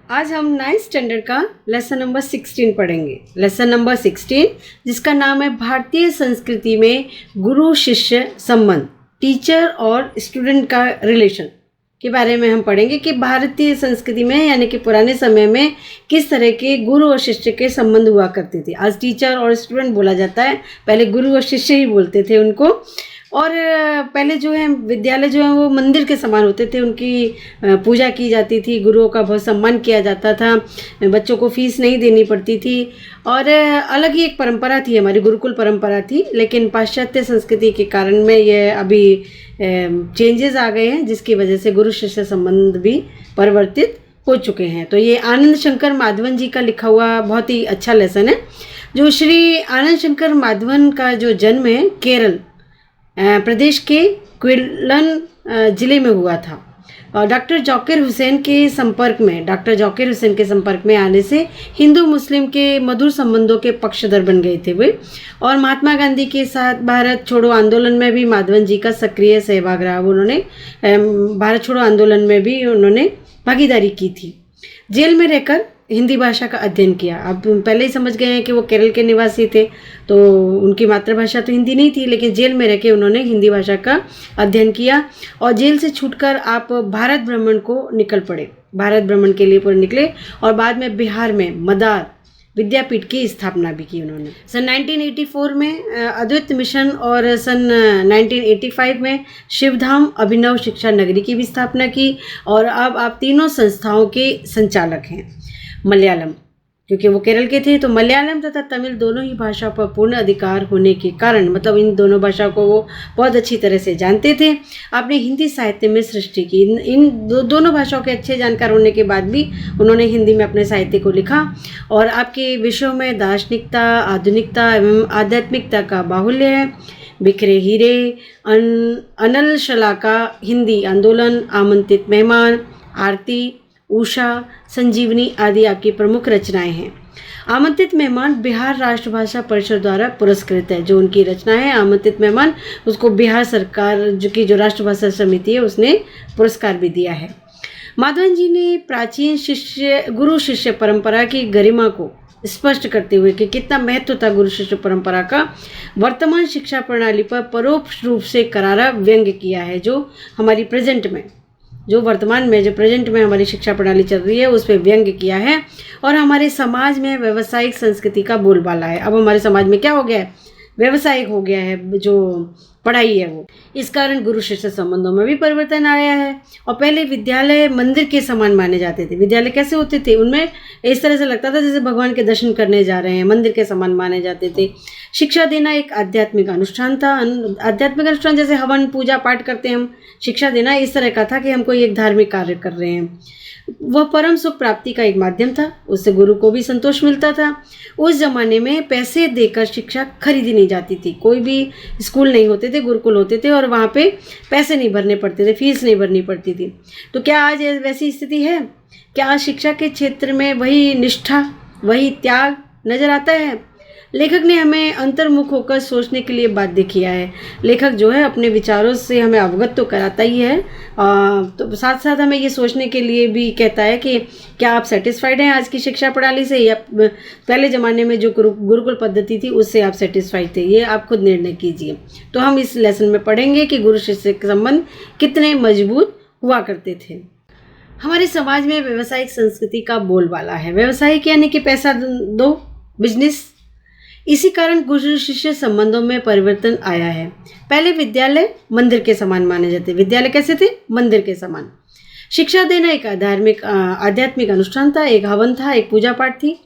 आज हम 9th standard का लेसन नंबर 16 पढ़ेंगे। लेसन नंबर 16 जिसका नाम है भारतीय संस्कृति में गुरु शिष्य संबंध, टीचर और स्टूडेंट का रिलेशन के बारे में हम पढ़ेंगे कि भारतीय संस्कृति में यानी कि पुराने समय में किस तरह के गुरु और शिष्य के संबंध हुआ करते थे। आज टीचर और स्टूडेंट बोला जाता है, पहले गुरु और शिष्य ही बोलते थे उनको। और पहले जो है विद्यालय जो है वो मंदिर के समान होते थे, उनकी पूजा की जाती थी, गुरुओं का बहुत सम्मान किया जाता था, बच्चों को फीस नहीं देनी पड़ती थी और अलग ही एक परंपरा थी, हमारी गुरुकुल परंपरा थी। लेकिन पाश्चात्य संस्कृति के कारण में ये अभी चेंजेस आ गए हैं, जिसकी वजह से गुरु शिष्य संबंध भी परिवर्तित हो चुके हैं। तो ये आनंद शंकर माधवन जी का लिखा हुआ बहुत ही अच्छा लेसन है। जो श्री आनंद शंकर माधवन का जो जन्म है केरल प्रदेश के क्विलन जिले में हुआ था और डॉक्टर जाकिर हुसैन के संपर्क में आने से हिंदू मुस्लिम के मधुर संबंधों के पक्षधर बन गए थे वे। और महात्मा गांधी के साथ भारत छोड़ो आंदोलन में भी माधवन जी का सक्रिय सहभाग रहा। उन्होंने भारत छोड़ो आंदोलन में भी उन्होंने भागीदारी की थी। जेल में रहकर हिंदी भाषा का अध्ययन किया। अब पहले ही समझ गए हैं कि वो केरल के निवासी थे, तो उनकी मातृभाषा तो हिंदी नहीं थी, लेकिन जेल में रह के उन्होंने हिंदी भाषा का अध्ययन किया और जेल से छूटकर आप भारत भ्रमण को निकल पड़े। भारत भ्रमण के लिए पूरे निकले और बाद में बिहार में मदार विद्यापीठ की स्थापना भी की उन्होंने। सन 1984 में अद्वैत मिशन और सन 1985 में शिवधाम अभिनव शिक्षा नगरी की भी स्थापना की। और अब आप तीनों संस्थाओं के संचालक हैं। मलयालम, क्योंकि वो केरल के थे तो मलयालम तथा तमिल दोनों ही भाषा पर पूर्ण अधिकार होने के कारण, मतलब इन दोनों भाषा को वो बहुत अच्छी तरह से जानते थे। आपने हिंदी साहित्य में सृष्टि की। इन दोनों भाषाओं के अच्छे जानकार होने के बाद भी उन्होंने हिंदी में अपने साहित्य को लिखा। और आपके विषयों में दार्शनिकता, आधुनिकता एवं आध्यात्मिकता का बाहुल्य है। बिखरे हीरे, अनल शलाका, हिंदी आंदोलन, आमंत्रित मेहमान, आरती, उषा, संजीवनी आदि आपकी प्रमुख रचनाएं हैं। आमंत्रित मेहमान बिहार राष्ट्रभाषा परिषद द्वारा पुरस्कृत है। जो उनकी रचना है आमंत्रित मेहमान, उसको बिहार सरकार जो राष्ट्रभाषा समिति है उसने पुरस्कार भी दिया है। माधवन जी ने प्राचीन गुरु शिष्य परंपरा की गरिमा को स्पष्ट करते हुए कि कितना महत्व था गुरु शिष्य परंपरा का, वर्तमान शिक्षा प्रणाली पर परोक्ष रूप से करारा व्यंग्य किया है। जो हमारी प्रेजेंट में हमारी शिक्षा प्रणाली चल रही है उस पर व्यंग्य किया है। और हमारे समाज में व्यावसायिक संस्कृति का बोलबाला है। अब हमारे समाज में क्या हो गया है, व्यावसायिक हो गया है जो पढ़ाई है वो। इस कारण गुरु शिष्य संबंधों में भी परिवर्तन आया है। और पहले विद्यालय मंदिर के समान माने जाते थे। विद्यालय कैसे होते थे, उनमें इस तरह से लगता था जैसे भगवान के दर्शन करने जा रहे हैं, मंदिर के समान माने जाते थे। शिक्षा देना एक आध्यात्मिक अनुष्ठान था। आध्यात्मिक अनुष्ठान जैसे हवन पूजा पाठ करते हैं हम, शिक्षा देना इस तरह का था कि हम कोई एक धार्मिक कार्य कर रहे हैं। वह परम सुख प्राप्ति का एक माध्यम था, उससे गुरु को भी संतोष मिलता था। उस जमाने में पैसे देकर शिक्षा खरीदी नहीं जाती थी। कोई भी स्कूल नहीं होते थे, गुरुकुल होते थे और वहाँ पे पैसे नहीं भरने पड़ते थे, फीस नहीं भरनी पड़ती थी। तो क्या आज वैसी स्थिति है? क्या आज शिक्षा के क्षेत्र में वही निष्ठा, वही त्याग नजर आता है? लेखक ने हमें अंतर्मुख होकर सोचने के लिए बाध्य किया है। लेखक जो है अपने विचारों से हमें अवगत तो कराता ही है, तो साथ साथ हमें ये सोचने के लिए भी कहता है कि क्या आप सेटिस्फाइड हैं आज की शिक्षा प्रणाली से, या पहले ज़माने में जो गुरुकुल पद्धति थी उससे आप सेटिस्फाइड थे। ये आप खुद निर्णय कीजिए। तो हम इस लेसन में पढ़ेंगे कि गुरु शिष्य के संबंध कितने मजबूत हुआ करते थे। हमारे समाज में व्यावसायिक संस्कृति का बोलबाला है। व्यवसायिक यानी कि पैसा दो, बिजनेस। इसी कारण गुरु शिष्य संबंधों में परिवर्तन आया है। पहले विद्यालय मंदिर के समान माने जाते। विद्यालय कैसे थे? मंदिर के समान। शिक्षा देना एक आध्यात्मिक अनुष्ठान था, एक हवन था, एक पूजा पाठ थी।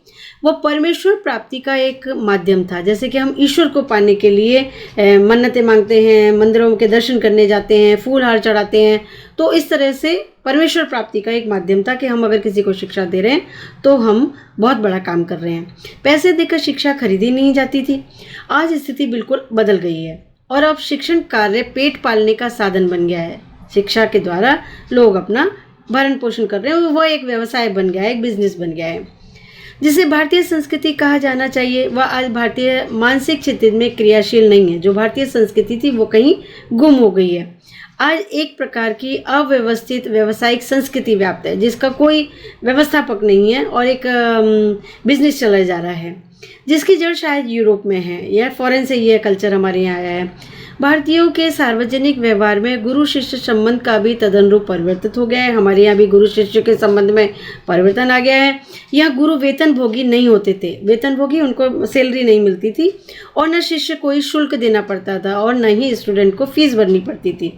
वह परमेश्वर प्राप्ति का एक माध्यम था। जैसे कि हम ईश्वर को पाने के लिए मन्नतें मांगते हैं, मंदिरों के दर्शन करने जाते हैं, फूल हार चढ़ाते हैं, तो इस तरह से परमेश्वर प्राप्ति का एक माध्यम था कि हम अगर किसी को शिक्षा दे रहे हैं तो हम बहुत बड़ा काम कर रहे हैं। पैसे देकर शिक्षा खरीदी नहीं जाती थी। आज स्थिति बिल्कुल बदल गई है और अब शिक्षण कार्य पेट पालने का साधन बन गया है। शिक्षा के द्वारा लोग अपना भरण पोषण कर रहे हैं, वह एक व्यवसाय बन गया है, एक बिजनेस बन गया है। जिसे भारतीय संस्कृति कहा जाना चाहिए वह आज भारतीय मानसिक क्षेत्र में क्रियाशील नहीं है। जो भारतीय संस्कृति थी वो कहीं गुम हो गई है। आज एक प्रकार की अव्यवस्थित व्यावसायिक संस्कृति व्याप्त है, जिसका कोई व्यवस्थापक नहीं है और एक बिजनेस चला जा रहा है, जिसकी जड़ शायद यूरोप में है या फॉरेन से ये कल्चर हमारे यहाँ आया है। भारतीयों के सार्वजनिक व्यवहार में गुरु शिष्य संबंध का भी तदनुरूप परिवर्तित हो गया है। हमारे यहाँ भी गुरु शिष्य के संबंध में परिवर्तन आ गया है। यहाँ गुरु वेतन भोगी नहीं होते थे, वेतन भोगी उनको सैलरी नहीं मिलती थी और न शिष्य को ही शुल्क देना पड़ता था और न ही स्टूडेंट को फीस भरनी पड़ती थी।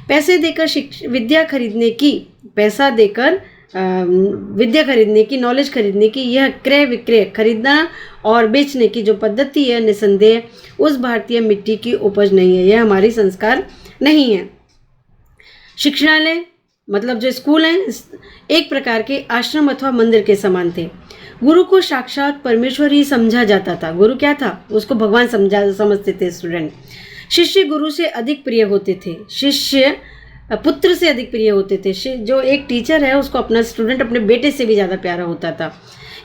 पैसे देकर विद्या खरीदने की, पैसा देकर विद्या खरीदने की, नॉलेज खरीदने की, यह क्रय विक्रय खरीदना और बेचने की जो पद्धति है, निसंदेह उस भारतीय मिट्टी की उपज नहीं है। यह हमारी संस्कार नहीं है। शिक्षणालय मतलब जो स्कूल हैं, एक प्रकार के आश्रम अथवा मंदिर के समान थे। गुरु को साक्षात परमेश्वर ही समझा जाता था। गुरु क्या था? उसको भगवान समझते थे स्टूडेंट। शिष्य गुरु से अधिक प्रिय होते थे, शिष्य पुत्र से अधिक प्रिय होते थे। जो एक टीचर है उसको अपना स्टूडेंट अपने बेटे से भी ज़्यादा प्यारा होता था।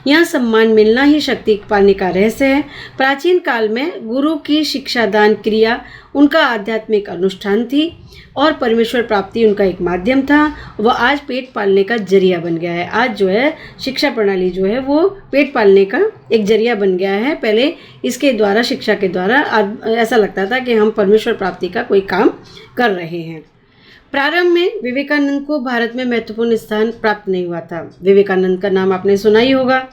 यहाँ सम्मान मिलना ही शक्ति पाने का रहस्य है। प्राचीन काल में गुरु की शिक्षादान क्रिया उनका आध्यात्मिक अनुष्ठान थी और परमेश्वर प्राप्ति उनका एक माध्यम था। वह आज पेट पालने का जरिया बन गया है। आज जो है शिक्षा प्रणाली जो है वो पेट पालने का एक जरिया बन गया है। पहले इसके द्वारा, शिक्षा के द्वारा ऐसा लगता था कि हम परमेश्वर प्राप्ति का कोई काम कर रहे हैं। प्रारंभ में विवेकानंद को भारत में महत्वपूर्ण स्थान प्राप्त नहीं हुआ था। विवेकानंद का नाम आपने सुना ही होगा।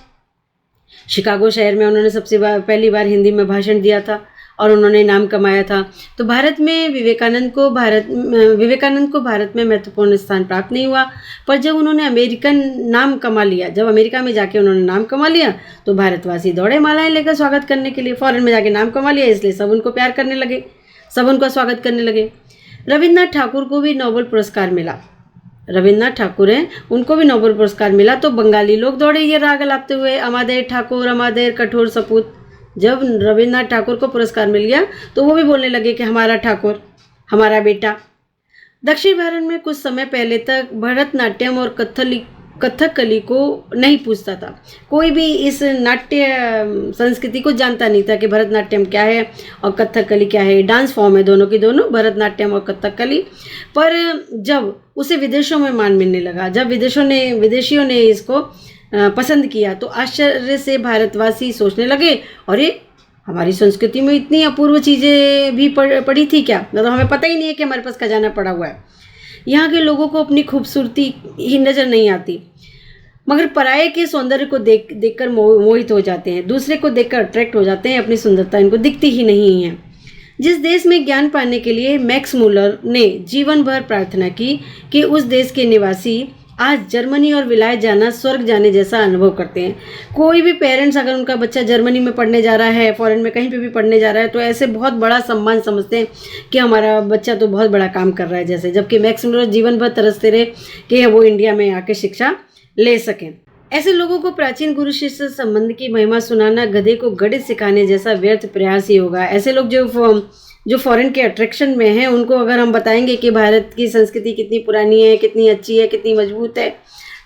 शिकागो शहर में उन्होंने पहली बार हिंदी में भाषण दिया था और उन्होंने नाम कमाया था। तो भारत में विवेकानंद को भारत में महत्वपूर्ण स्थान प्राप्त नहीं हुआ, पर जब उन्होंने अमेरिकन नाम कमा लिया, जब अमेरिका में जाके उन्होंने नाम कमा लिया तो भारतवासी दौड़े मालाएं लेकर स्वागत करने के लिए। फॉरेन में जाके नाम कमा लिया इसलिए सब उनको प्यार करने लगे, सब उनका स्वागत करने लगे। रविन्द्रनाथ ठाकुर को भी नोबेल पुरस्कार मिला। रविन्द्रनाथ ठाकुर हैं, उनको भी नोबेल पुरस्कार मिला तो बंगाली लोग दौड़े ये राग लाते हुए, अमादेर ठाकुर, अमादेर कठोर सपूत। जब रविन्द्रनाथ ठाकुर को पुरस्कार मिल गया तो वो भी बोलने लगे कि हमारा ठाकुर, हमारा बेटा। दक्षिण भारत में कुछ समय पहले तक भरतनाट्यम और कथकली को नहीं पूछता था। कोई भी इस नाट्य संस्कृति को जानता नहीं था कि भरतनाट्यम क्या है और कथकली क्या है। डांस फॉर्म है दोनों की दोनों, भरतनाट्यम और कथकली। पर जब उसे विदेशों में मान मिलने लगा, जब विदेशियों ने इसको पसंद किया तो आश्चर्य से भारतवासी सोचने लगे, अरे हमारी संस्कृति में इतनी अपूर्व चीज़ें भी पड़ी थी क्या? मतलब हमें पता ही नहीं है कि हमारे पास खजाना पड़ा हुआ है। यहाँ के लोगों को अपनी खूबसूरती ही नज़र नहीं आती, मगर पराये के सौंदर्य को देखकर मोहित हो जाते हैं, दूसरे को देखकर अट्रैक्ट हो जाते हैं। अपनी सुंदरता इनको दिखती ही नहीं है। जिस देश में ज्ञान पाने के लिए मैक्स मुलर ने जीवन भर प्रार्थना की कि उस देश के निवासी आज जर्मनी और विलायत जाना स्वर्ग जाने जैसा अनुभव करते हैं। कोई भी पेरेंट्स अगर उनका बच्चा जर्मनी में पढ़ने जा रहा है, फॉरेन में कहीं पे भी पढ़ने जा रहा है, तो ऐसे बहुत बड़ा सम्मान समझते हैं कि हमारा बच्चा तो बहुत बड़ा काम कर रहा है जैसे। जबकि मैक्स मुलर जीवन भर तरसते रहे कि वो इंडिया में आके शिक्षा ले सकें। ऐसे लोगों को प्राचीन गुरु शिष्य संबंध की महिमा सुनाना गधे को गणित सिखाने जैसा व्यर्थ प्रयास ही होगा। ऐसे लोग जो फॉरेन के अट्रैक्शन में हैं, उनको अगर हम बताएंगे कि भारत की संस्कृति कितनी पुरानी है, कितनी अच्छी है, कितनी मजबूत है,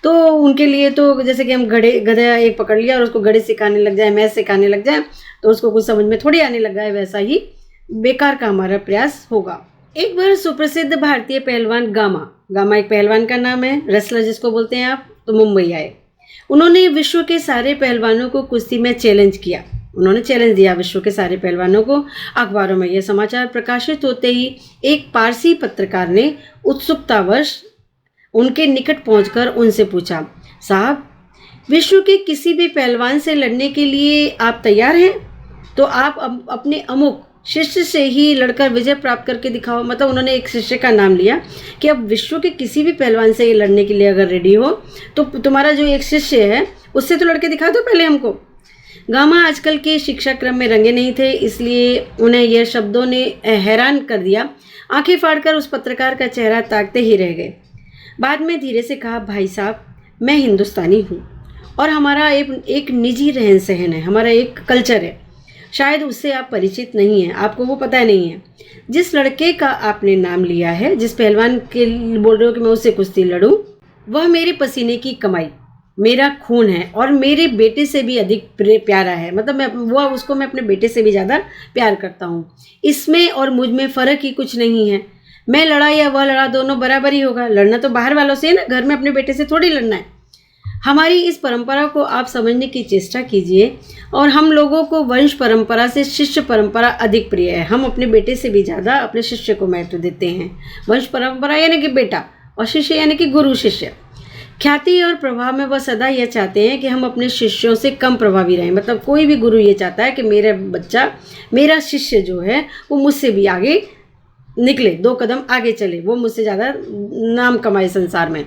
तो उनके लिए तो जैसे कि हम गधा एक पकड़ लिया और उसको गणित सिखाने लग जाए, मैथ सिखाने लग जाए, तो उसको कुछ समझ में थोड़ी आने लग जाए, वैसा ही बेकार का हमारा प्रयास होगा। एक बार सुप्रसिद्ध भारतीय पहलवान गामा एक पहलवान का नाम है, रेसलर जिसको बोलते हैं आप, तो मुंबई आए। उन्होंने विश्व के सारे पहलवानों को कुश्ती में चैलेंज किया। उन्होंने चैलेंज दिया विश्व के सारे पहलवानों को। अखबारों में यह समाचार प्रकाशित होते ही एक पारसी पत्रकार ने उत्सुकतावश उनके निकट पहुंचकर उनसे पूछा, साहब, विश्व के किसी भी पहलवान से लड़ने के लिए आप तैयार हैं? तो आप अपने अमुक शिष्य से ही लड़कर विजय प्राप्त करके दिखाओ। मतलब उन्होंने एक शिष्य का नाम लिया कि अब विश्व के किसी भी पहलवान से लड़ने के लिए अगर रेडी हो तो तुम्हारा जो एक शिष्य है उससे तो लड़के दिखा दो पहले हमको। गामा आजकल के शिक्षा क्रम में रंगे नहीं थे, इसलिए उन्हें यह शब्दों ने हैरान कर दिया। आंखें फाड़कर उस पत्रकार का चेहरा ताकते ही रह गए। बाद में धीरे से कहा, भाई साहब, मैं हिंदुस्तानी हूँ और हमारा एक निजी रहन सहन है, हमारा एक कल्चर है। शायद उससे आप परिचित नहीं हैं, आपको वो पता नहीं है। जिस लड़के का आपने नाम लिया है, जिस पहलवान के बोल रहे हो कि मैं उससे कुश्ती लड़ूं, वह मेरे पसीने की कमाई, मेरा खून है और मेरे बेटे से भी अधिक प्यारा है। मतलब उसको मैं अपने बेटे से भी ज़्यादा प्यार करता हूँ। इसमें और मुझ में फ़र्क ही कुछ नहीं है। मैं लड़ा या वह लड़ा, दोनों बराबर ही होगा। लड़ना तो बाहर वालों से है ना, घर में अपने बेटे से थोड़ी लड़ना है। हमारी इस परंपरा को आप समझने की चेष्टा कीजिए। और हम लोगों को वंश परंपरा से शिष्य परंपरा अधिक प्रिय है। हम अपने बेटे से भी ज़्यादा अपने शिष्य को महत्व देते हैं। वंश परंपरा यानी कि बेटा, और शिष्य यानी कि गुरु शिष्य। ख्याति और प्रभाव में वह सदा यह चाहते हैं कि हम अपने शिष्यों से कम प्रभावी रहें। मतलब कोई भी गुरु ये चाहता है कि मेरा बच्चा, मेरा शिष्य जो है वो मुझसे भी आगे निकले, 2 कदम आगे चले, वो मुझसे ज़्यादा नाम कमाए संसार में।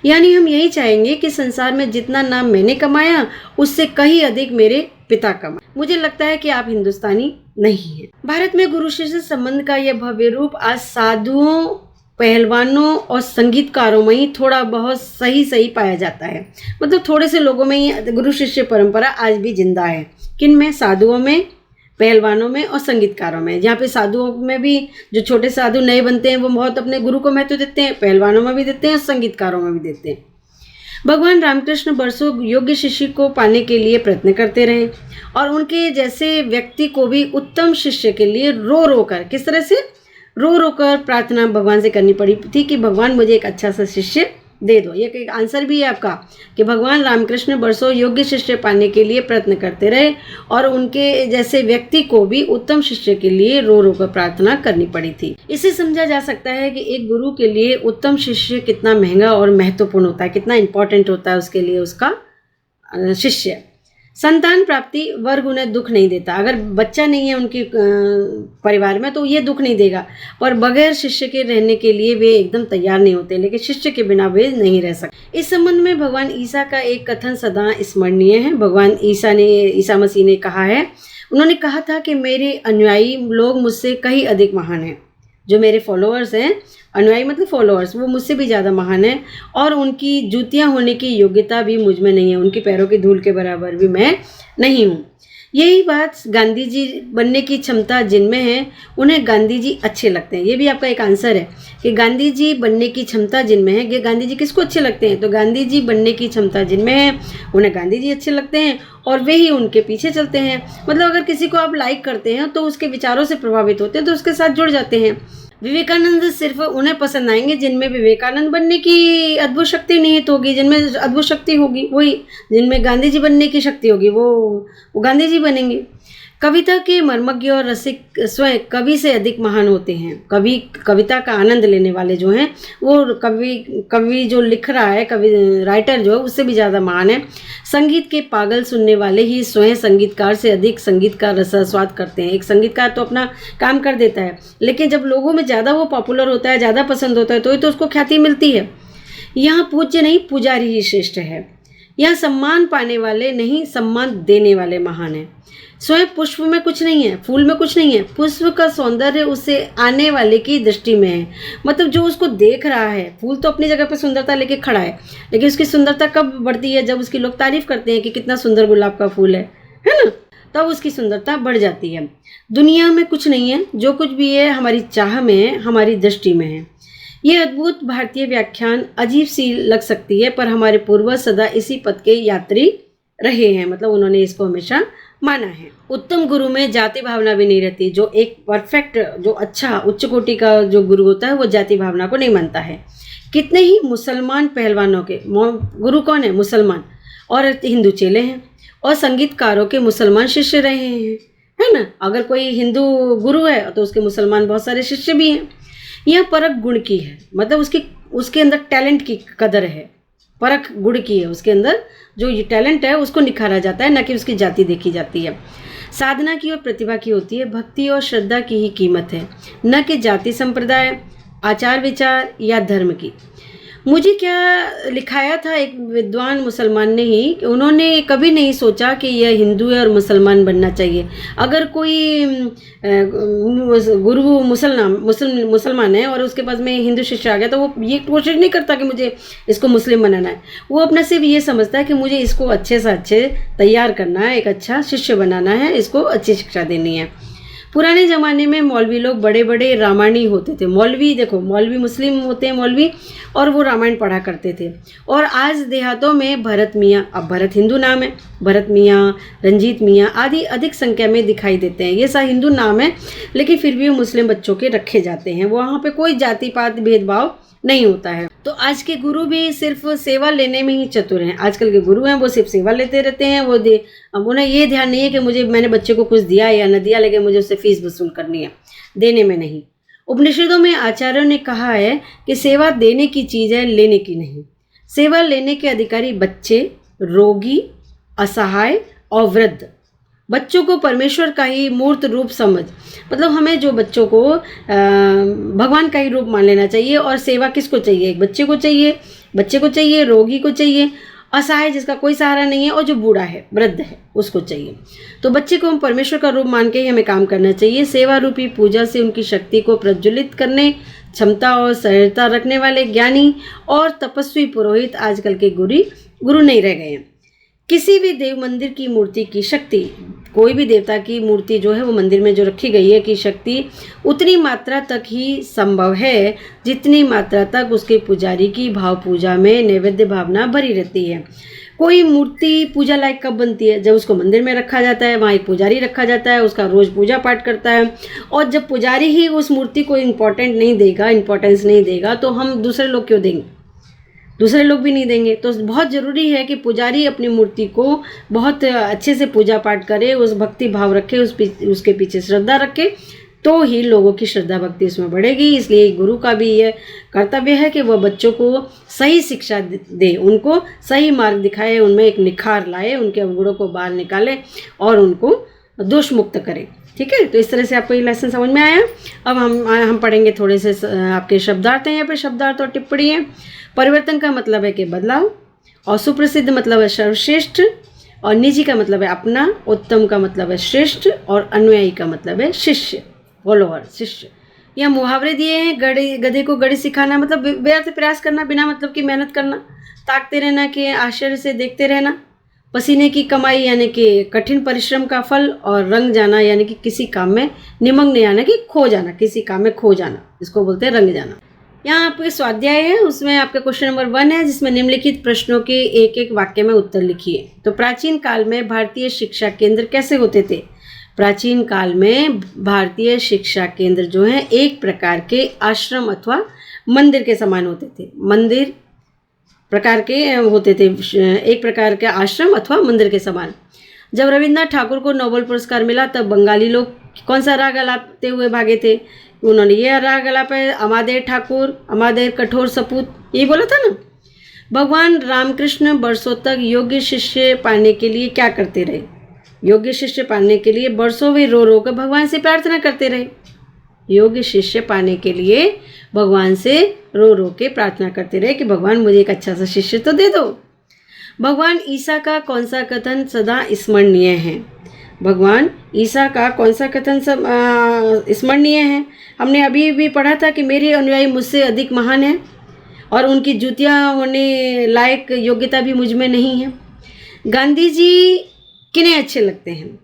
यानी हम यही चाहेंगे कि संसार में जितना नाम मैंने कमाया उससे कहीं अधिक मेरे पिता कमाए। मुझे लगता है कि आप हिंदुस्तानी नहीं हैं। भारत में गुरु शिष्य संबंध का यह भव्य रूप आज साधुओं, पहलवानों और संगीतकारों में ही थोड़ा बहुत सही पाया जाता है। मतलब थोड़े से लोगों में ही गुरु शिष्य परंपरा आज भी जिंदा है। किन में? साधुओं में, पहलवानों में और संगीतकारों में। जहाँ पे साधुओं में भी जो छोटे साधु नए बनते हैं वो बहुत अपने गुरु को महत्व देते हैं, पहलवानों में भी देते हैं और संगीतकारों में भी देते हैं। भगवान रामकृष्ण बरसों योग्य शिष्य को पाने के लिए प्रयत्न करते रहे और उनके जैसे व्यक्ति को भी उत्तम शिष्य के लिए रो रो कर, किस तरह से रो रो कर प्रार्थना भगवान से करनी पड़ी थी कि भगवान मुझे एक अच्छा सा शिष्य दे दो। ये एक आंसर भी है आपका कि भगवान रामकृष्ण बरसों योग्य शिष्य पाने के लिए प्रयत्न करते रहे और उनके जैसे व्यक्ति को भी उत्तम शिष्य के लिए रो रो कर प्रार्थना करनी पड़ी थी। इसे समझा जा सकता है कि एक गुरु के लिए उत्तम शिष्य कितना महंगा और महत्वपूर्ण होता है, कितना इंपॉर्टेंट होता है उसके लिए उसका शिष्य। संतान प्राप्ति वर्ग उन्हें दुख नहीं देता। अगर बच्चा नहीं है उनके परिवार में तो ये दुख नहीं देगा, पर बगैर शिष्य के रहने के लिए वे एकदम तैयार नहीं होते, लेकिन शिष्य के बिना वे नहीं रह सकते। इस संबंध में भगवान ईसा का एक कथन सदा स्मरणीय है। भगवान ईसा मसीह ने कहा है, उन्होंने कहा था कि मेरे अनुयायी लोग मुझसे कहीं अधिक महान हैं। जो मेरे फॉलोअर्स हैं, अनुयायी मतलब फॉलोअर्स, वो मुझसे भी ज़्यादा महान है और उनकी जूतियाँ होने की योग्यता भी मुझ में नहीं है, उनकी पैरों की धूल के बराबर भी मैं नहीं हूँ। यही बात गांधी जी बनने की क्षमता जिनमें है उन्हें गांधी जी अच्छे लगते हैं। ये भी आपका एक आंसर है कि गांधी जी बनने की क्षमता जिनमें है, कि गांधी जी किसको अच्छे लगते हैं? तो गांधी जी बनने की क्षमता जिनमें है उन्हें गांधी जी अच्छे लगते हैं और वे ही उनके पीछे चलते हैं। मतलब अगर किसी को आप लाइक करते हैं तो उसके विचारों से प्रभावित होते हैं तो उसके साथ जुड़ जाते हैं। विवेकानंद सिर्फ उन्हें पसंद आएंगे जिनमें विवेकानंद बनने की अद्भुत शक्ति निहित होगी, जिनमें अद्भुत शक्ति होगी वही, जिनमें गांधी जी बनने की शक्ति होगी वो गांधी जी बनेंगे। कविता के मर्मज्ञ और रसिक स्वयं कवि से अधिक महान होते हैं। कविता का आनंद लेने वाले जो हैं वो कवि जो लिख रहा है, कवि राइटर जो है उससे भी ज़्यादा महान है। संगीत के पागल सुनने वाले ही स्वयं संगीतकार से अधिक संगीत का रसास्वाद करते हैं। एक संगीतकार तो अपना काम कर देता है, लेकिन जब लोगों में ज़्यादा वो पॉपुलर होता है, ज़्यादा पसंद होता है तो ही तो उसको ख्याति मिलती है। यहाँ पूज्य नहीं पुजारी ही श्रेष्ठ है। यहाँ सम्मान पाने वाले नहीं सम्मान देने वाले महान हैं। स्वयं पुष्प में कुछ नहीं है, फूल में कुछ नहीं है, पुष्प का सौंदर्य उसे आने वाले की दृष्टि में है। मतलब जो उसको देख रहा है, फूल तो अपनी जगह पर सुंदरता लेके खड़ा है, लेकिन उसकी सुंदरता कब बढ़ती है? जब उसकी लोग तारीफ करते हैं कि कितना सुंदर गुलाब का फूल है ना, तब उसकी सुंदरता बढ़ जाती है। दुनिया में कुछ नहीं है, जो कुछ भी है हमारी चाह में है, हमारी दृष्टि में है। ये अद्भुत भारतीय व्याख्यान अजीब सी लग सकती है, पर हमारे पूर्वज सदा इसी पथ के यात्री रहे हैं। मतलब उन्होंने इसको हमेशा माना है। उत्तम गुरु में जाति भावना भी नहीं रहती। जो एक परफेक्ट, जो अच्छा उच्च कोटि का जो गुरु होता है वो जाति भावना को नहीं मानता है। कितने ही मुसलमान पहलवानों के गुरु कौन है? मुसलमान, और हिंदू चेले हैं, और संगीतकारों के मुसलमान शिष्य रहे हैं, है ना। अगर कोई हिंदू गुरु है तो उसके मुसलमान बहुत सारे शिष्य भी हैं। यह परख गुण की है, मतलब उसके अंदर टैलेंट की कदर है, परख गुण की है। उसके अंदर जो ये टैलेंट है उसको निखारा जाता है, न कि उसकी जाति देखी जाती है। साधना की और प्रतिभा की होती है, भक्ति और श्रद्धा की ही कीमत है, न कि जाति संप्रदाय, आचार विचार या धर्म की। मुझे क्या लिखाया था एक विद्वान मुसलमान ने ही, उन्होंने कभी नहीं सोचा कि यह हिंदू है और मुसलमान बनना चाहिए। अगर कोई गुरु मुसलमान है और उसके पास में हिंदू शिष्य आ गया तो वो ये कोशिश नहीं करता कि मुझे इसको मुस्लिम बनाना है। वो अपना सिर्फ ये समझता है कि मुझे इसको अच्छे से अच्छे तैयार करना है, एक अच्छा शिष्य बनाना है, इसको अच्छी शिक्षा देनी है। पुराने ज़माने में मौलवी लोग बड़े बड़े रामायणी होते थे। मौलवी देखो, मौलवी मुस्लिम होते हैं मौलवी, और वो रामायण पढ़ा करते थे। और आज देहातों में भरत मियाँ, अब भरत हिंदू नाम है, भरत मियाँ, रंजीत मियाँ आदि अधिक संख्या में दिखाई देते हैं। ये सब हिंदू नाम है, लेकिन फिर भी वो मुस्लिम बच्चों के रखे जाते हैं। वहाँ पे कोई जाति पात भेदभाव नहीं होता है। तो आज के गुरु भी सिर्फ सेवा लेने में ही चतुर हैं। आजकल के गुरु हैं वो सिर्फ सेवा लेते रहते हैं। अब उन्हें ये ध्यान नहीं है कि मैंने बच्चे को कुछ दिया या न दिया, लेकिन मुझे उससे फीस वसूल करनी है, देने में नहीं। उपनिषदों में आचार्यों ने कहा है कि सेवा देने की चीज़ है, लेने की नहीं। सेवा लेने के अधिकारी बच्चे, रोगी, असहाय और वृद्ध। बच्चों को परमेश्वर का ही मूर्त रूप समझ, मतलब हमें जो बच्चों को भगवान का ही रूप मान लेना चाहिए। और सेवा किसको चाहिए? एक बच्चे को चाहिए, रोगी को चाहिए, असहाय जिसका कोई सहारा नहीं है, और जो बूढ़ा है, वृद्ध है, उसको चाहिए। तो बच्चे को हम परमेश्वर का रूप मान के ही हमें काम करना चाहिए। सेवा रूपी पूजा से उनकी शक्ति को प्रज्वलित करने क्षमता और सहजता रखने वाले ज्ञानी और तपस्वी पुरोहित आजकल के गुरु नहीं रह गए हैं। किसी भी देव मंदिर की मूर्ति की शक्ति, कोई भी देवता की मूर्ति जो है वो मंदिर में जो रखी गई है की शक्ति उतनी मात्रा तक ही संभव है जितनी मात्रा तक उसके पुजारी की भाव पूजा में नैवेद्य भावना भरी रहती है। कोई मूर्ति पूजा लायक कब बनती है? जब उसको मंदिर में रखा जाता है, वहाँ एक पुजारी रखा जाता है, उसका रोज़ पूजा पाठ करता है। और जब पुजारी ही उस मूर्ति को इम्पोर्टेंस नहीं देगा तो हम दूसरे लोग क्यों देंगे? दूसरे लोग भी नहीं देंगे। तो बहुत ज़रूरी है कि पुजारी अपनी मूर्ति को बहुत अच्छे से पूजा पाठ करे, उस भक्ति भाव रखे, उसके पीछे श्रद्धा रखे, तो ही लोगों की श्रद्धा भक्ति उसमें बढ़ेगी। इसलिए गुरु का भी यह कर्तव्य है कि वह बच्चों को सही शिक्षा दे, उनको सही मार्ग दिखाए, उनमें एक निखार लाए, उनके अवगुणों को बाहर निकाले और उनको दोष मुक्त करे। ठीक है, तो इस तरह से आपको ये लेसन समझ में आया। अब हम पढ़ेंगे थोड़े से आपके शब्दार्थ हैं, यहाँ पे शब्दार्थ और टिप्पणी है। परिवर्तन का मतलब है कि बदलाव, और सुप्रसिद्ध मतलब है सर्वश्रेष्ठ, और निजी का मतलब है अपना, उत्तम का मतलब है श्रेष्ठ, और अनुयायी का मतलब है शिष्य, फॉलोअर, शिष्य। यह मुहावरे दिए हैं। गधे को गड़ी सिखाना मतलब व्यर्थ प्रयास करना, बिना मतलब की मेहनत करना, ताकते रहना कि आश्चर्य से देखते रहना, पसीने की कमाई यानी कि कठिन परिश्रम का फल, और रंग जाना यानी कि किसी काम में निमग्न यानी कि खो जाना, किसी काम में खो जाना, इसको बोलते हैं रंग जाना। यहाँ आपके स्वाध्याय है, उसमें आपका क्वेश्चन नंबर 1 है, जिसमें निम्नलिखित प्रश्नों के एक एक वाक्य में उत्तर लिखिए। तो प्राचीन काल में भारतीय शिक्षा केंद्र कैसे होते थे? प्राचीन काल में भारतीय शिक्षा केंद्र जो है एक प्रकार के आश्रम अथवा मंदिर के समान होते थे। मंदिर प्रकार के होते थे, एक प्रकार के आश्रम अथवा मंदिर के समान। जब रविन्द्रनाथ ठाकुर को नोबेल पुरस्कार मिला तब बंगाली लोग कौन सा राग अलापते हुए भागे थे? उन्होंने ये राग अलापा है, अमादेर ठाकुर, अमादेर कठोर सपूत, यही बोला था ना। भगवान रामकृष्ण वर्षों तक योग्य शिष्य पाने के लिए क्या करते रहे? योग्य शिष्य पाने के लिए वर्षों वे रो कर भगवान से प्रार्थना करते रहे। योग्य शिष्य पाने के लिए भगवान से रो के प्रार्थना करते रहे कि भगवान मुझे एक अच्छा सा शिष्य तो दे दो। भगवान ईसा का कौन सा कथन सदा स्मरणीय है? भगवान ईसा का कौन सा कथन स्मरणीय है? हमने अभी भी पढ़ा था कि मेरे अनुयायी मुझसे अधिक महान हैं और उनकी जूतियाँ होने लायक योग्यता भी मुझ में नहीं है। गांधी जी किन्हें अच्छे लगते हैं?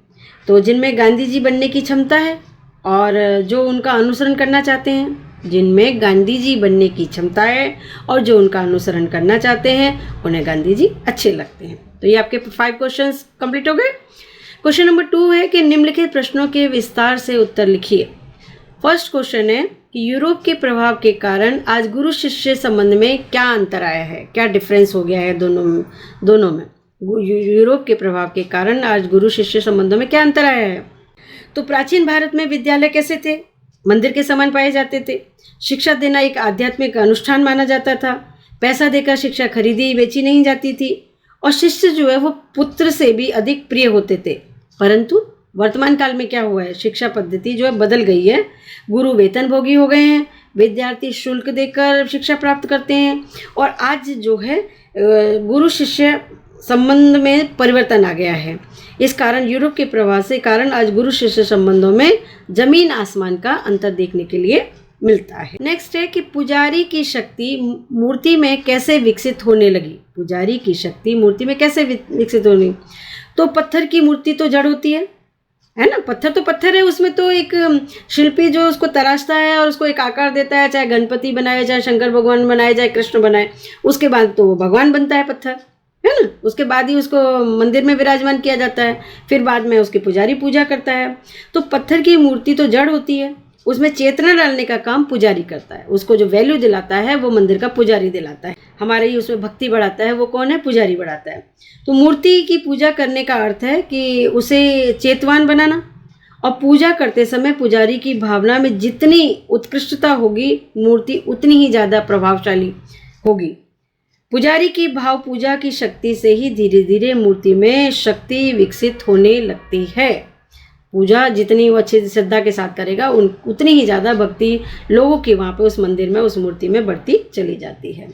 तो जिनमें गांधी जी बनने की क्षमता है और जो उनका अनुसरण करना चाहते हैं। जिनमें गांधी जी बनने की क्षमता है और जो उनका अनुसरण करना चाहते हैं उन्हें गांधी जी अच्छे लगते हैं। तो ये आपके 5 क्वेश्चंस कंप्लीट हो गए। क्वेश्चन नंबर 2 है कि निम्नलिखित प्रश्नों के विस्तार से उत्तर लिखिए। फर्स्ट क्वेश्चन है कि यूरोप के प्रभाव के कारण आज गुरु शिष्य संबंध में क्या अंतर आया है, क्या डिफरेंस हो गया है दोनों में। यूरोप के प्रभाव के कारण आज गुरु शिष्य संबंधों में क्या अंतर आया है? तो प्राचीन भारत में विद्यालय कैसे थे? मंदिर के समान पाए जाते थे। शिक्षा देना एक आध्यात्मिक अनुष्ठान माना जाता था। पैसा देकर शिक्षा खरीदी बेची नहीं जाती थी और शिष्य जो है वो पुत्र से भी अधिक प्रिय होते थे। परंतु वर्तमान काल में क्या हुआ है? शिक्षा पद्धति जो है बदल गई है। गुरु वेतन भोगी हो गए हैं, विद्यार्थी शुल्क देकर शिक्षा प्राप्त करते हैं और आज जो है गुरु शिष्य संबंध में परिवर्तन आ गया है। इस कारण यूरोप के प्रभाव से कारण आज गुरु शिष्य संबंधों में जमीन आसमान का अंतर देखने के लिए मिलता है। नेक्स्ट है कि पुजारी की शक्ति मूर्ति में कैसे विकसित होने लगी। पुजारी की शक्ति मूर्ति में कैसे विकसित होने? तो पत्थर की मूर्ति तो जड़ होती है है ना। पत्थर तो पत्थर है, उसमें तो एक शिल्पी जो उसको तराशता है और उसको एक आकार देता है, चाहे गणपति बनाए, चाहे शंकर भगवान बनाए, चाहे कृष्ण बनाए, उसके बाद तो वो भगवान बनता है पत्थर, है ना। उसके बाद ही उसको मंदिर में विराजमान किया जाता है, फिर बाद में उसके पुजारी पूजा करता है। तो पत्थर की मूर्ति तो जड़ होती है, उसमें चेतना डालने का काम पुजारी करता है, उसको जो वैल्यू दिलाता है वो मंदिर का पुजारी दिलाता है। हमारे ही उसमें भक्ति बढ़ाता है वो कौन है? पुजारी बढ़ाता है। तो मूर्ति की पूजा करने का अर्थ है कि उसे चेतवान बनाना, और पूजा करते समय पुजारी की भावना में जितनी उत्कृष्टता होगी मूर्ति उतनी ही ज़्यादा प्रभावशाली होगी। पुजारी की भाव पूजा की शक्ति से ही धीरे धीरे मूर्ति में शक्ति विकसित होने लगती है। पूजा जितनी वो अच्छी श्रद्धा के साथ करेगा उतनी ही ज़्यादा भक्ति लोगों की वहाँ पे उस मंदिर में, उस मूर्ति में बढ़ती चली जाती है।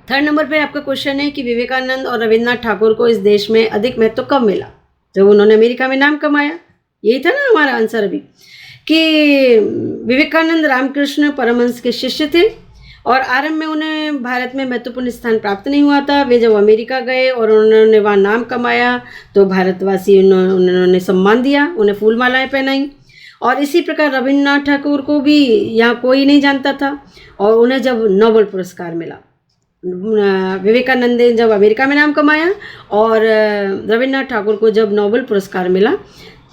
3rd नंबर पे आपका क्वेश्चन है कि विवेकानंद और रविन्द्रनाथ ठाकुर को इस देश में अधिक महत्व कब मिला? जब उन्होंने अमेरिका में नाम कमाया। यही था ना हमारा आंसर अभी, कि विवेकानंद रामकृष्ण परमहंस के शिष्य थे और आरंभ में उन्हें भारत में महत्वपूर्ण स्थान प्राप्त नहीं हुआ था। वे जब अमेरिका गए और उन्होंने वहाँ नाम कमाया तो भारतवासी उन्होंने सम्मान दिया, उन्हें फूल मालाएँ पहनाई। और इसी प्रकार रविन्द्रनाथ ठाकुर को भी यहाँ कोई नहीं जानता था और उन्हें जब नोबेल पुरस्कार मिला, विवेकानंद ने जब अमेरिका में नाम कमाया और रविन्द्रनाथ ठाकुर को जब नोबेल पुरस्कार मिला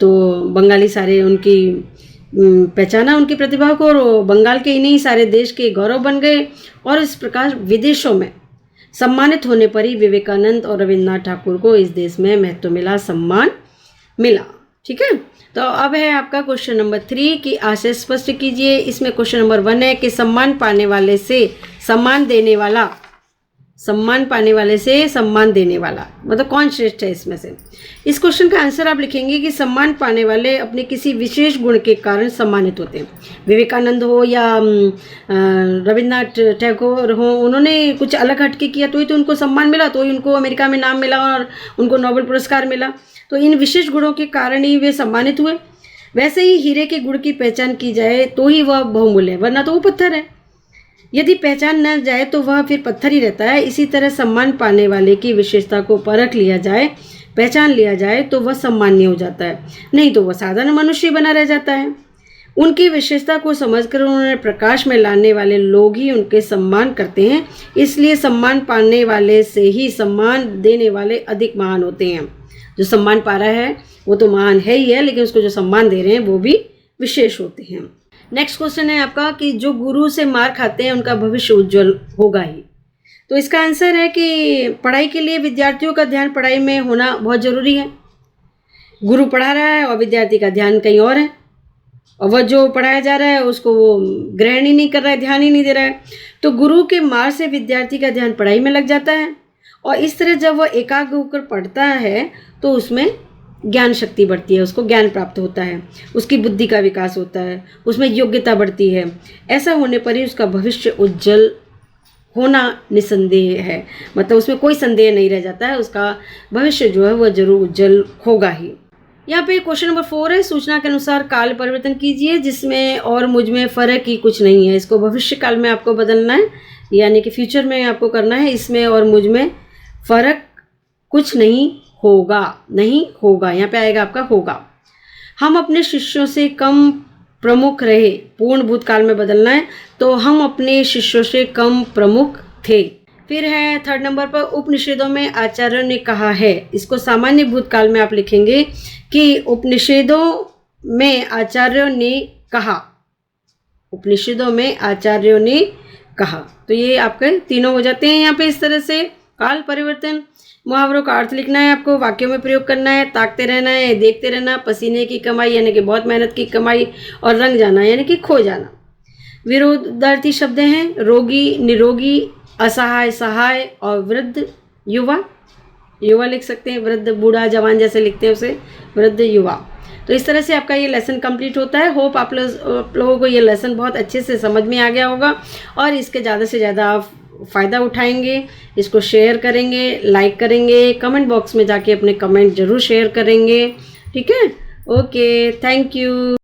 तो बंगाली सारे उनकी पहचाना, उनकी प्रतिभा को, और बंगाल के ही नहीं सारे देश के गौरव बन गए। और इस प्रकार विदेशों में सम्मानित होने पर ही विवेकानंद और रविन्द्रनाथ ठाकुर को इस देश में महत्व मिला, सम्मान मिला। ठीक है, तो अब है आपका क्वेश्चन नंबर 3 की आशय स्पष्ट कीजिए। इसमें क्वेश्चन नंबर 1 है कि सम्मान पाने वाले से सम्मान देने वाला, सम्मान पाने वाले से सम्मान देने वाला मतलब कौन श्रेष्ठ है इसमें से? इस क्वेश्चन का आंसर आप लिखेंगे कि सम्मान पाने वाले अपने किसी विशेष गुण के कारण सम्मानित होते हैं। विवेकानंद हो या रविन्द्रनाथ टैगोर हो, उन्होंने कुछ अलग हटके किया तो ही तो उनको सम्मान मिला, तो ही उनको अमेरिका में नाम मिला और उनको नोबेल पुरस्कार मिला। तो इन विशेष गुणों के कारण ही वे सम्मानित हुए। वैसे ही हीरे के गुण की पहचान की जाए तो ही वह बहुमूल्य है, वरना तो वो पत्थर है। यदि पहचान न जाए तो वह फिर पत्थर ही रहता है। इसी तरह सम्मान पाने वाले की विशेषता को परख लिया जाए, पहचान लिया जाए तो वह सम्मान्य हो जाता है, नहीं तो वह साधारण मनुष्य बना रह जाता है। उनकी विशेषता को समझकर उन्हें प्रकाश में लाने वाले लोग ही उनके सम्मान करते हैं। इसलिए सम्मान पाने वाले से ही सम्मान देने वाले अधिक महान होते हैं। जो सम्मान पा रहा है वो तो महान है ही है, लेकिन उसको जो सम्मान दे रहे हैं वो भी विशेष होते हैं। नेक्स्ट क्वेश्चन है आपका कि जो गुरु से मार खाते हैं उनका भविष्य उज्जवल होगा ही। तो इसका आंसर है कि पढ़ाई के लिए विद्यार्थियों का ध्यान पढ़ाई में होना बहुत ज़रूरी है। गुरु पढ़ा रहा है और विद्यार्थी का ध्यान कहीं और है, और वह जो पढ़ाया जा रहा है उसको वो ग्रहण ही नहीं कर रहा है, ध्यान ही नहीं दे रहा है। तो गुरु के मार से विद्यार्थी का ध्यान पढ़ाई में लग जाता है, और इस तरह जब वह एकाग्र होकर पढ़ता है तो उसमें ज्ञान शक्ति बढ़ती है, उसको ज्ञान प्राप्त होता है, उसकी बुद्धि का विकास होता है, उसमें योग्यता बढ़ती है। ऐसा होने पर ही उसका भविष्य उज्जवल होना निसंदेह है, मतलब उसमें कोई संदेह नहीं रह जाता है, उसका भविष्य जो है वह जरूर उज्जवल होगा ही। यहाँ पे क्वेश्चन नंबर 4 है, सूचना के अनुसार काल परिवर्तन कीजिए जिसमें और मुझ में फ़र्क ही कुछ नहीं है। इसको भविष्य काल में आपको बदलना है, यानी कि फ्यूचर में आपको करना है। इसमें और मुझ में फ़र्क कुछ नहीं होगा, नहीं होगा, यहाँ पे आएगा आपका होगा। हम अपने शिष्यों से कम प्रमुख रहे, पूर्ण भूतकाल में बदलना है, तो हम अपने शिष्यों से कम प्रमुख थे। फिर है 3rd नंबर पर, उपनिषदों में आचार्यों ने कहा है। इसको सामान्य भूतकाल में आप लिखेंगे कि उपनिषदों में आचार्यों ने कहा, उपनिषदों में आचार्यों ने कहा। तो ये आपके तीनों हो जाते हैं यहाँ पे इस तरह से। काल परिवर्तन, मुहावरों का अर्थ लिखना है आपको, वाक्यों में प्रयोग करना है, ताकते रहना है, देखते रहना, पसीने की कमाई यानी कि बहुत मेहनत की कमाई, और रंग जाना यानी कि खो जाना। विरोधार्थी शब्द हैं रोगी, निरोगी, असहाय, सहाय, और वृद्ध, युवा। युवा लिख सकते हैं, वृद्ध, बूढ़ा, जवान जैसे लिखते हैं उसे, वृद्ध, युवा। तो इस तरह से आपका ये लेसन कंप्लीट होता है। होप आप लोगों को ये लेसन बहुत अच्छे से समझ में आ गया होगा और इसके ज़्यादा से ज़्यादा आप फ़ायदा उठाएंगे। इसको शेयर करेंगे, लाइक करेंगे, कमेंट बॉक्स में जाके अपने कमेंट ज़रूर शेयर करेंगे। ठीक है, ओके, थैंक यू।